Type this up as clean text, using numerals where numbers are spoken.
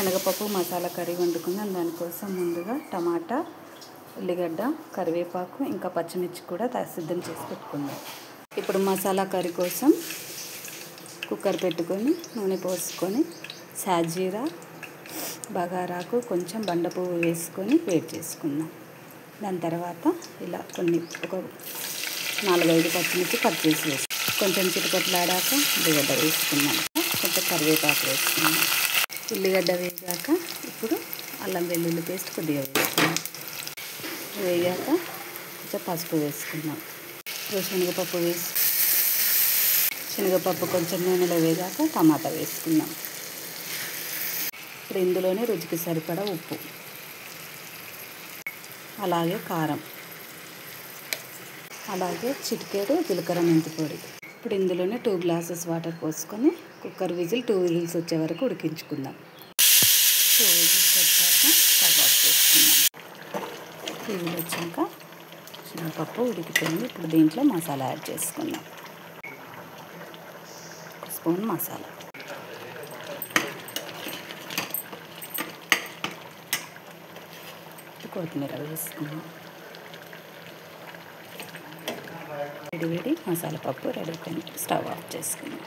శనగపప్పు మసాలా కర్రీ వండుకుందాం. దానికోసం ముందుగా టమాటా, ఉల్లిగడ్డ, కరివేపాకు ఇంకా పచ్చిమిర్చి కూడా సిద్ధం చేసి పెట్టుకుందాం. ఇప్పుడు మసాలా కర్రీ కోసం కుక్కర్ పెట్టుకొని నూనె పోసుకొని సాజీరా, బగారాకు, కొంచెం బండ పువ్వు వేసుకొని వేడి చేసుకుందాం. దాని తర్వాత ఇలా ఒక 4-5 పచ్చిమిర్చి కట్ చేసి వేసుకుందాం. కొంచెం చిటపట్లాడాక ఉల్లిగడ్డ వేసుకుందాం. కొంచెం కరివేపాకు వేసుకుందాం. ఉల్లిగడ్డ వేగాక ఇప్పుడు అల్లం వెల్లుల్లి పేస్ట్ కొద్దిగా వేసుకుందాం. వేగాక కొంచెం పసుపు వేసుకుందాం. ఇప్పుడు శనగపప్పు కొంచెం నూనెలో వేగాక టమాటా వేసుకుందాం. ఇప్పుడు ఇందులోనే రుచికి సరిపడా ఉప్పు, అలాగే కారం, అలాగే చిటికెడు జీలకర్ర మెంతి పొడి. ఇప్పుడు ఇందులోనే 2 గ్లాసెస్ వాటర్ పోసుకొని కుక్కర్ 2 విజిల్స్ వచ్చే వరకు ఉడికించుకుందాం. 2 విజిల్స్ వచ్చాక స్టవ్ ఆఫ్ చేసుకుందాం. విజిల్ వచ్చాక శనగపప్పు ఉడికిపోయింది. ఇప్పుడు దీంట్లో మసాలా యాడ్ చేసుకుందాం. 1 స్పూన్ మసాలా, కొత్తిమీర వేసుకుందాం. వేడి మసాలా పప్పు రెడీ అయిపోయింది. స్టవ్ ఆఫ్ చేసుకుందాం.